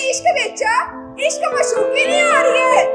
इश्क विच इश्क मशूकी नहीं आ रही है।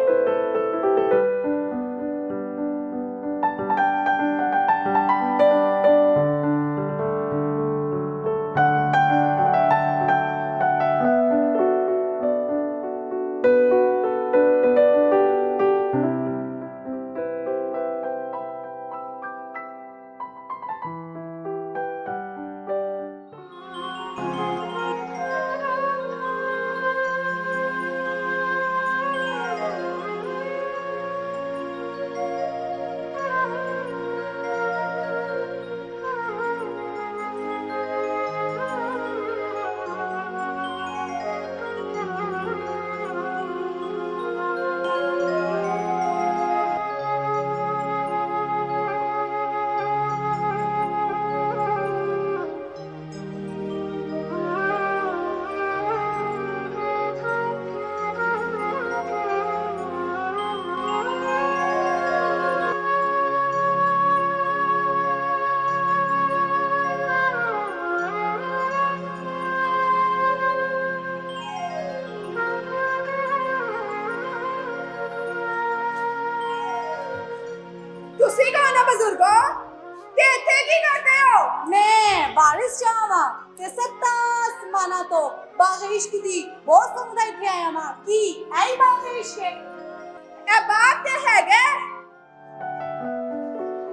मैं वारिस शाह वा ते सत्ता आसमाना तो बारिश की दी बहुत सुंदर इत्थे आया मां की आई बारिश है ए बात ते है गे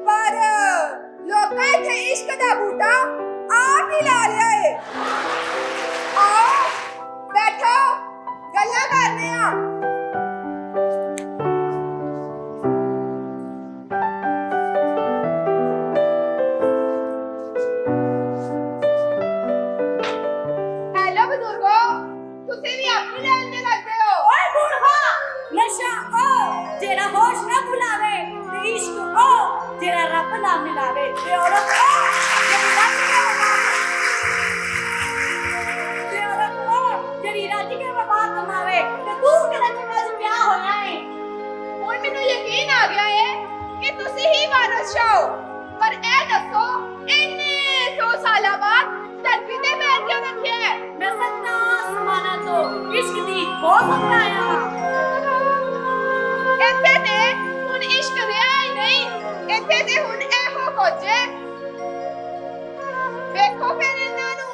पर लोकां इत्थे इश्क दा बूटा आप ही ला लिया है। आओ बैठो गल्लां करने आ। पर ए दसो इन्ने 100 साल बाद धरती ते पैर क्यों रखे है? मैं सत्ता आसमाना तो इश्क दी बहुत अपनाया इत्थे ते हुन इश्क रहा ही नहीं, इत्थे ते हुन एहो कुछ है। देखो फिर इन्हां नू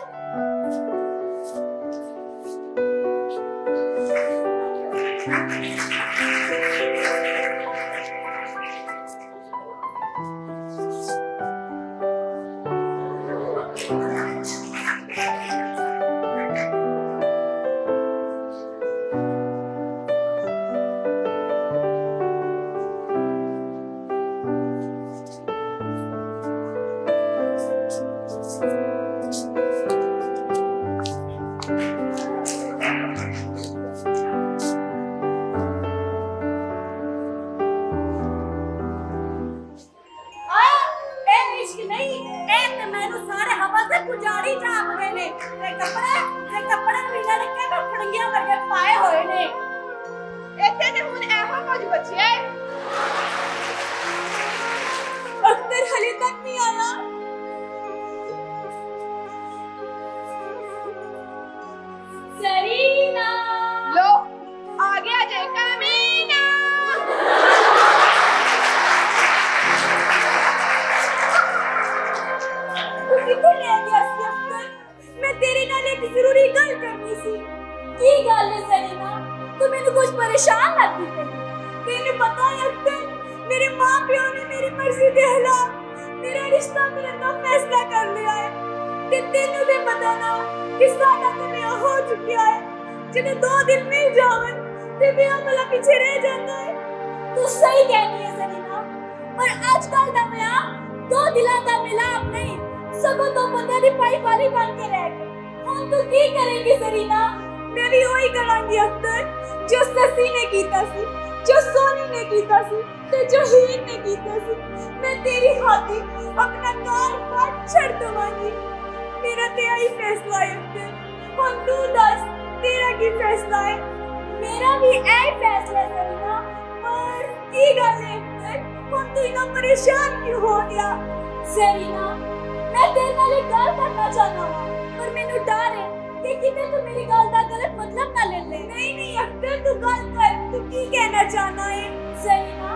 कि किते तू मेरी गल दा गलत मतलब ना ले ले। नहीं अख्तर तू गल कर, तू की कहना चाहना है? सलीमा,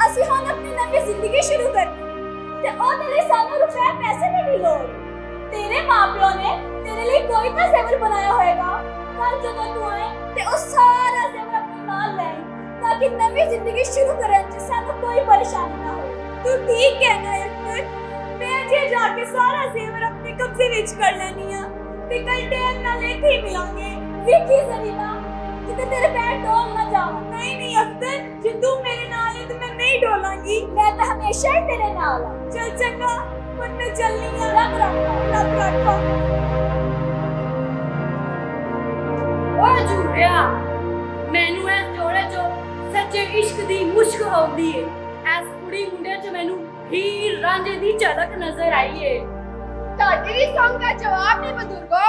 ਅਸੀਂ ਹੁਣ ਆਪਣੀ ਨਵੀਂ ਜ਼ਿੰਦਗੀ ਸ਼ੁਰੂ ਕਰਨੀ ਤੇ ਉਹਦੇ ਲਈ ਸਾਨੂੰ ਰੁਪਏ ਪੈਸੇ ਦੀ ਵੀ ਲੋੜ। ਤੇਰੇ ਮਾਪਿਓ ਨੇ ਤੇਰੇ ਲਈ ਕੋਈ ਤਾਂ ਜ਼ੇਵਰ ਬਣਾਇਆ ਹੋਏਗਾ। ਕੱਲ ਜਦੋਂ ਤੂੰ ਆਏ ਤੇ ਉਹ ਸਾਰਾ ਜ਼ੇਵਰ ਆਪਣੇ ਨਾਲ ਲੈ ਤਾਂ ਕਿ ਨਵੀਂ ਜ਼ਿੰਦਗੀ ਸ਼ੁਰੂ ਕਰਨ 'ਚ ਸਾਨੂੰ ਕੋਈ ਪਰੇਸ਼ਾਨੀ ਨਾ ਹੋਵੇ। तू ठीक कहना है अख्तर, मैं जे जाके सारा जेवर अपने कब्जे विच कर लेनी आ ते कल टाइम नाल इत्थे ही मिलांगे। ਵੇਖੀ ਸਲੀਮਾ, ਕਿਤੇ ਤੇਰੇ ਪੈਰ ਡੋਲ ਨਾ ਜਾਣ। नहीं अख्तर, जे तू मेरे नाल है तो मैं नहीं डोलांगी। मैं तो हमेशा ही तेरे नाल हां। चल चंगा, हुण मैं चलनी आ। रब रखा, रब रखा। ओ झूठिया, मैनू इस जोड़े चो सच्चे इश्क दी मुश्क आउंदी है। इस कुड़ी मुंडे च मैनू हीर रांझे दी झलक नजर आई है। ਤੁਹਾਡੀ ਵੀ ਸੌਂਗ ਦਾ ਜਵਾਬ ਨਹੀਂ ਬਜ਼ੁਰਗੋ।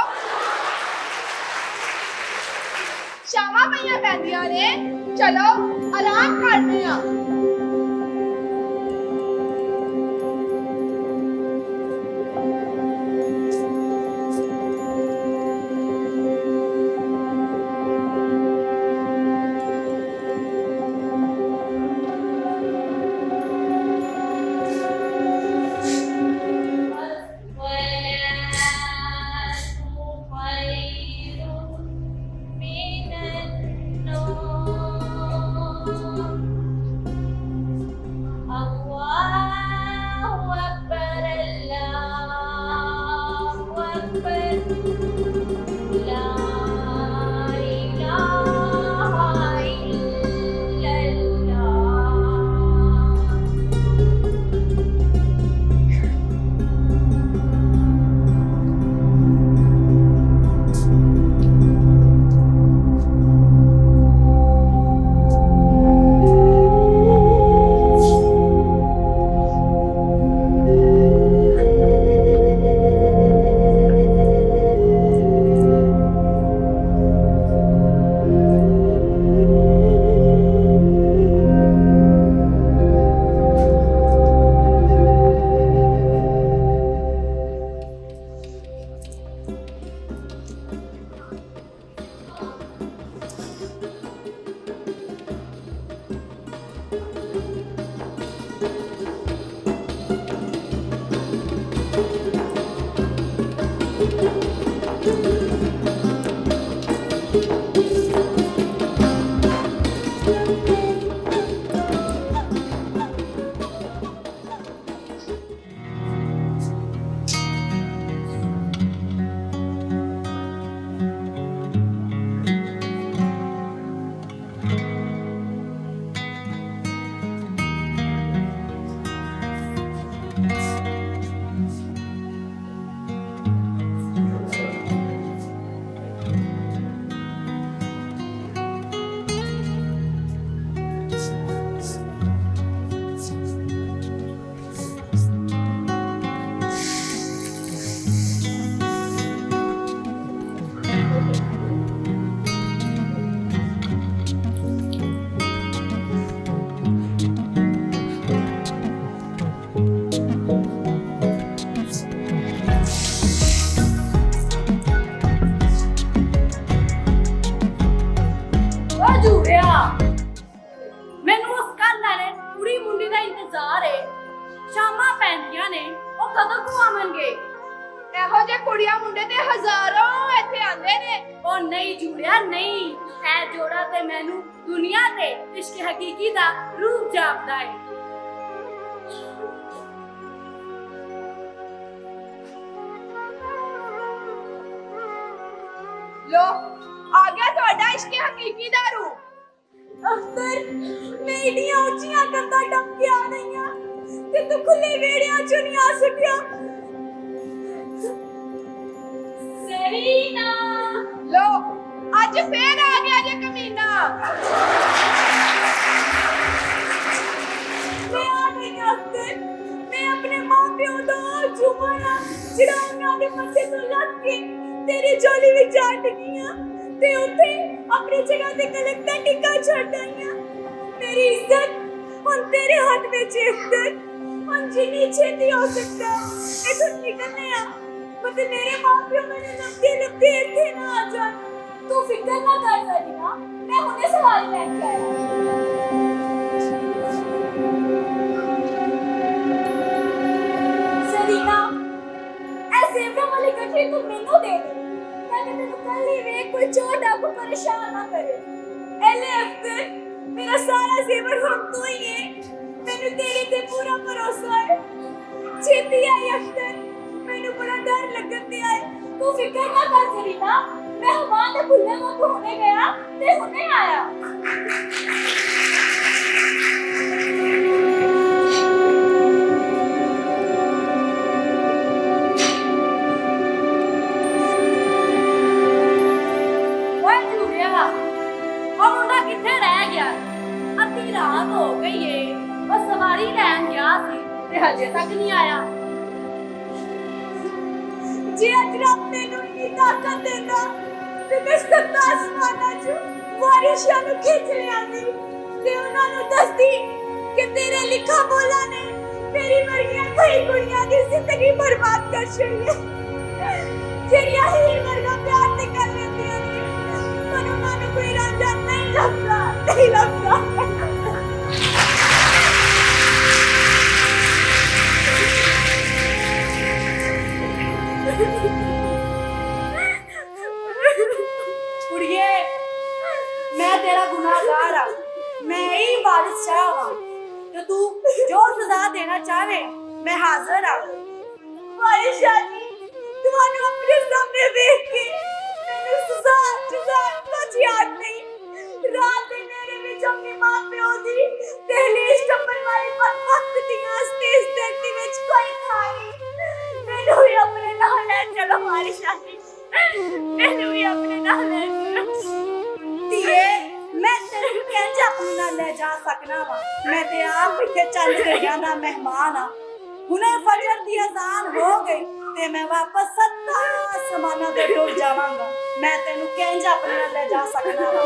ਸ਼ਾਮਾਂ ਪਈਆਂ ਪੈਂਦੀਆਂ ਨੇ, ਚਲੋ ਆਰਾਮ ਕਰਦੇ ਆ। ਇਹੋ ਜਿਹੇ ਕੁੜੀਆਂ ਮੁੰਡੇ ਤੇ ਹਜ਼ਾਰਾਂ ਇੱਥੇ ਆਂਦੇ ਨੇ। ਉਹ ਨਹੀਂ ਜੁੜਿਆ ਨਹੀਂ, ਇਹ ਜੋੜਾ ਤੇ ਮੈਨੂੰ ਦੁਨੀਆ ਤੇ ਇਸ਼ਕ ਹਕੀਕੀ ਦਾ ਰੂਪ ਜਾਪਦਾ ਹੈ। ਲੋ ਆ ਗਿਆ ਤੁਹਾਡਾ ਇਸ਼ਕ ਹਕੀਕੀ ਦਾ ਰੂਪ। ਅਖਤਰ, ਮੈਂ ਏਡੀਆਂ ਉੱਚੀਆਂ ਕੰਧਾਂ ਟੱਪ ਕੇ ਆ ਗਈ ਆਂ ਤੇ ਤੂੰ ਖੁੱਲੇ ਵਿਹੜਿਆਂ ਚੋਂ ਨਹੀਂ ਆ ਸਕਿਆ। ਸਰੀਨਾ ਲੋ ਅੱਜ ਫੇਰ ਆ ਗਿਆ ਜੇ ਕਮੀਨਾ। ਮੈਂ ਆ ਗਈ ਅਖਤਰ, ਮੈਂ ਆਪਣੇ ਮਾਂ ਪਿਓ ਦਾ ਜੁਮਰਾ ਜਿਹੜਾ ਉਹਨਾਂ ਦੇ ਮੱਥੇ ਤੋਂ ਲੱਗ ਕੇ ਤੇਰੀ ਝੋਲੀ ਵਿੱਚ ਆ ਟਕੀ ਆਂ ਤੇ ਉੱਥੇ ਆਪਣੀ ਜਗ੍ਹਾ ਤੇ ਕਲਕ ਦਾ ਟਿੱਕਾ ਛੱਡ ਆਈ ਆਂ। ਮੇਰੀ ਇੱਜ਼ਤ ਹੁਣ ਤੇਰੇ ਹੱਥ ਵਿੱਚ ਹੈ ਅਖਤਰ। ਹੁਣ ਜਿੰਨੀ ਛੇਤੀ ਹੋ ਸਕਦਾ ਇੱਥੋਂ ਨਿਕਲਨੇ ਆ। पता मेरे माँ प्यो मैंने लपटे लपटे इतने ना आ जान। तू फिक्र ना कर सरीना, मैं हुने सवारी लेके आया। सरीना, ऐसे एवं वाली गठरी तू मैनू दे दे, ताकि तेनू कल ही वे कोई चोर डाकू परेशान ना करे। एले अख्तर, मेरा सारा जेवर हम तू ही है, मैंने तेरे ते पूरा भरोसा है। छेती आई अख्तर, मैंने बड़ा डर लगन दिया है। तू फिक्र ना कर सरीना, मैं हवा दे भुल्ले वांगू होने गया ते हुने आया। ओए झूठिया, और मुंडा किथे रह गया? अद्धी रात हो गई है, बस सवारी लैन गया सी ते हजे तक नहीं आया। जी अज रब मैनू इन्नी ताकत देंदा ते मैं सत्ता आसमानां चों वारिस शाह नूं खिच लिआंदी ते उन्हां नूं दसदी कि तेरे लिखा बोला ने मेरी वर्गियां कई कुड़ियां दी जिंदगी बर्बाद कर छड़ी है। जेड़ियां हीर वर्गा प्यार ते कर लेंदियां ने, पर उन्हां नूं कोई रांझा नहीं लभदा, नहीं लभदा। कुड़िए, मैं तेरा गुनाहगार हाँ, मैं ही वारिस शाह हाँ, तो तू जो सजा देना चाहे मैं हाजिर हाँ। वारिस शाह जी, तुहानू अपने सामने देख के मैनू सजा कुछ याद नहीं। रात दे नेरे विच अपनी मां प्यो दी दहलीज टप्पण वाली वक्त दियां तेज धरती विच कोई था नहीं। मैनू भी अपने नाल ले चलो वारिस शाह जी, मैनू भी अपने नाल ले चलो। धीए, मैं तेरे कैंज अपने नाल ले जा सकना वा, मैं ते आप इत्थे चंद घड़ियां दा मेहमान हाँ। हुणे फजर दी अजान हो गई ते मैं वापस सत्ता समाना ते टुर जावांगा। मैं तेनू कैंज अपने नाल ले जा सकना वा।